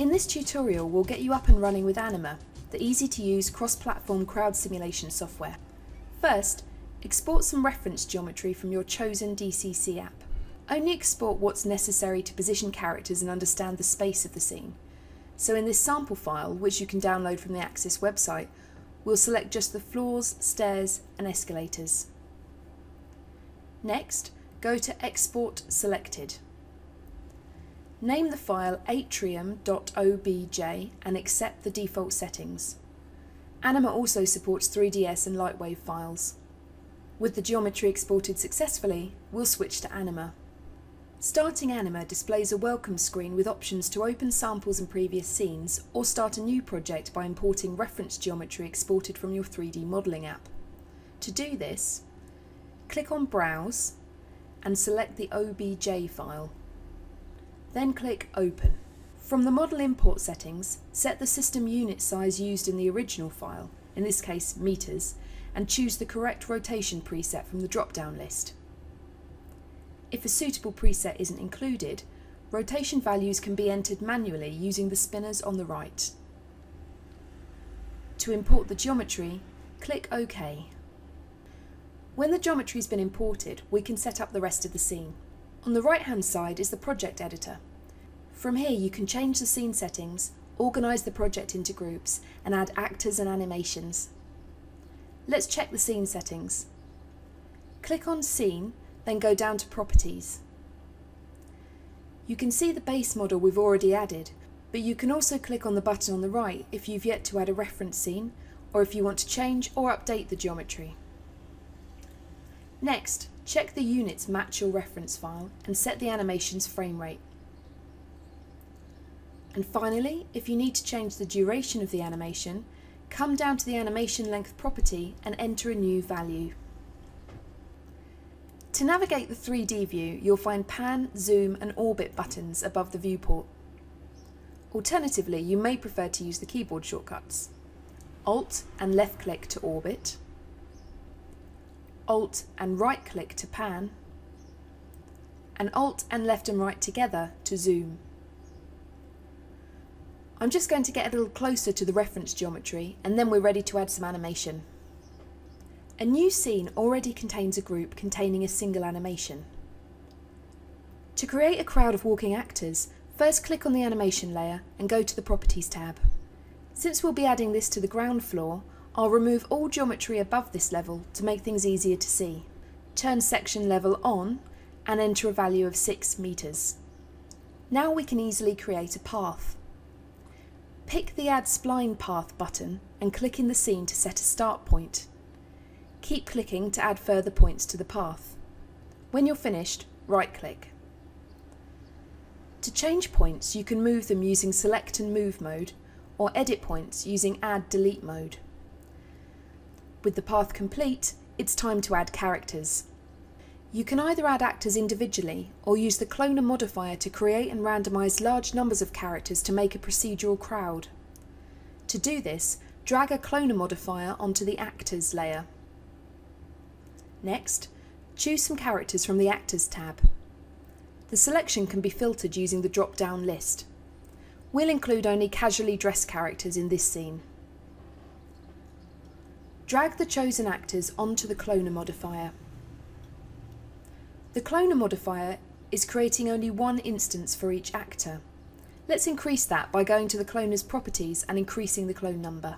In this tutorial, we'll get you up and running with Anima, the easy-to-use cross-platform crowd simulation software. First, export some reference geometry from your chosen DCC app. Only export what's necessary to position characters and understand the space of the scene. So in this sample file, which you can download from the Axis website, we'll select just the floors, stairs and escalators. Next, go to Export Selected. Name the file alt+rmb.obj and accept the default settings. Anima also supports 3ds and Lightwave files. With the geometry exported successfully, we'll switch to Anima. Starting Anima displays a welcome screen with options to open samples and previous scenes or start a new project by importing reference geometry exported from your 3D modelling app. To do this, click on Browse and select the OBJ file. Then click Open. From the model import settings, set the system unit size used in the original file, in this case meters, and choose the correct rotation preset from the drop-down list. If a suitable preset isn't included, rotation values can be entered manually using the spinners on the right. To import the geometry, click OK. When the geometry has been imported, we can set up the rest of the scene. On the right-hand side is the project editor. From here you can change the scene settings, organise the project into groups, and add actors and animations. Let's check the scene settings. Click on Scene, then go down to Properties. You can see the base model we've already added, but you can also click on the button on the right if you've yet to add a reference scene, or if you want to change or update the geometry. Next, check the units match your reference file and set the animation's frame rate. And finally, if you need to change the duration of the animation, come down to the animation length property and enter a new value. To navigate the 3D view, you'll find Pan, Zoom and Orbit buttons above the viewport. Alternatively, you may prefer to use the keyboard shortcuts. Alt and left click to orbit, Alt and right click to pan, and Alt and left and right together to zoom. I'm just going to get a little closer to the reference geometry and then we're ready to add some animation. A new scene already contains a group containing a single animation. To create a crowd of walking actors, first click on the animation layer and go to the Properties tab. Since we'll be adding this to the ground floor, I'll remove all geometry above this level to make things easier to see. Turn section level on and enter a value of 6 meters. Now we can easily create a path. Pick the Add Spline Path button and click in the scene to set a start point. Keep clicking to add further points to the path. When you're finished, right-click. To change points, you can move them using Select and Move mode, or edit points using Add/Delete mode. With the path complete, it's time to add characters. You can either add actors individually or use the cloner modifier to create and randomise large numbers of characters to make a procedural crowd. To do this, drag a cloner modifier onto the Actors layer. Next, choose some characters from the Actors tab. The selection can be filtered using the drop-down list. We'll include only casually dressed characters in this scene. Drag the chosen actors onto the cloner modifier. The cloner modifier is creating only one instance for each actor. Let's increase that by going to the cloner's properties and increasing the clone number.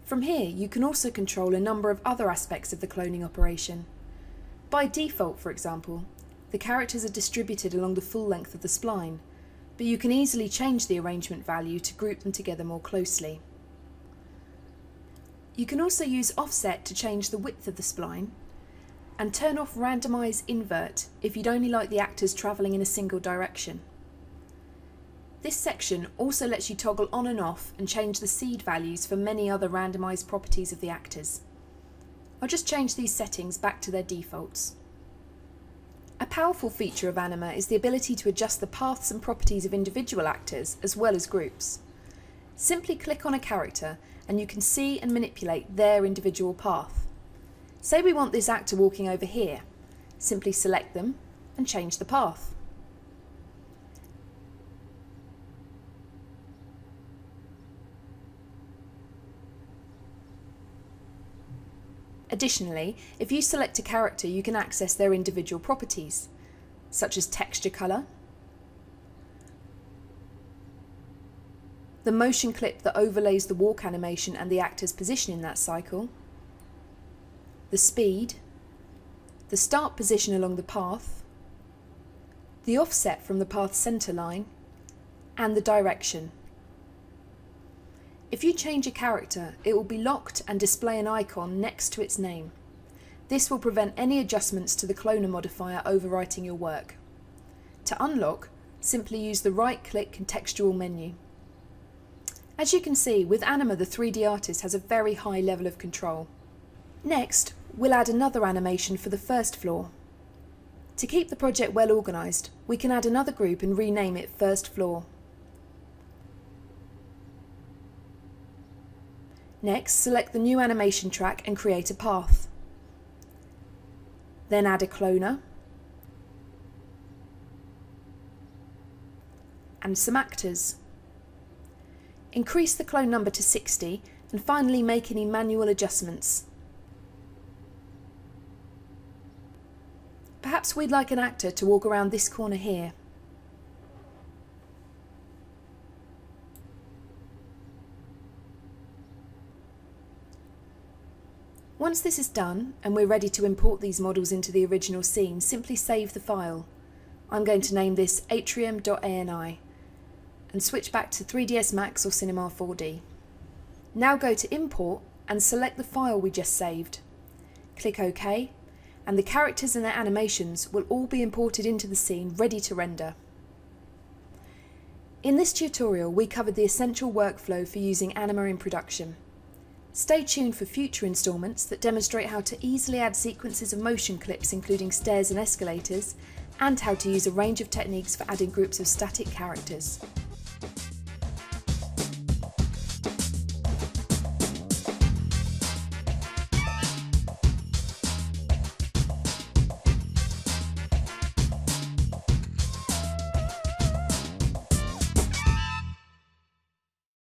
From here, you can also control a number of other aspects of the cloning operation. By default, for example, the characters are distributed along the full length of the spline, but you can easily change the arrangement value to group them together more closely. You can also use offset to change the width of the spline, and turn off randomise invert if you'd only like the actors travelling in a single direction. This section also lets you toggle on and off and change the seed values for many other randomised properties of the actors. I'll just change these settings back to their defaults. A powerful feature of Anima is the ability to adjust the paths and properties of individual actors as well as groups. Simply click on a character and you can see and manipulate their individual path. Say we want this actor walking over here. Simply select them and change the path. Additionally, if you select a character, you can access their individual properties, such as texture colour, the motion clip that overlays the walk animation and the actor's position in that cycle, the speed, the start position along the path, the offset from the path centre line, and the direction. If you change a character, it will be locked and display an icon next to its name. This will prevent any adjustments to the cloner modifier overwriting your work. To unlock, simply use the right-click contextual menu. As you can see, with Anima the 3D artist has a very high level of control. Next, we'll add another animation for the first floor. To keep the project well organised, we can add another group and rename it First Floor. Next, select the new animation track and create a path. Then add a cloner and some actors. Increase the clone number to 60 and finally make any manual adjustments. Perhaps we'd like an actor to walk around this corner here. Once this is done and we're ready to import these models into the original scene, simply save the file. I'm going to name this atrium.ani and switch back to 3ds Max or Cinema 4D. Now go to Import and select the file we just saved. Click OK, and the characters and their animations will all be imported into the scene ready to render. In this tutorial we covered the essential workflow for using Anima in production. Stay tuned for future instalments that demonstrate how to easily add sequences of motion clips including stairs and escalators, and how to use a range of techniques for adding groups of static characters.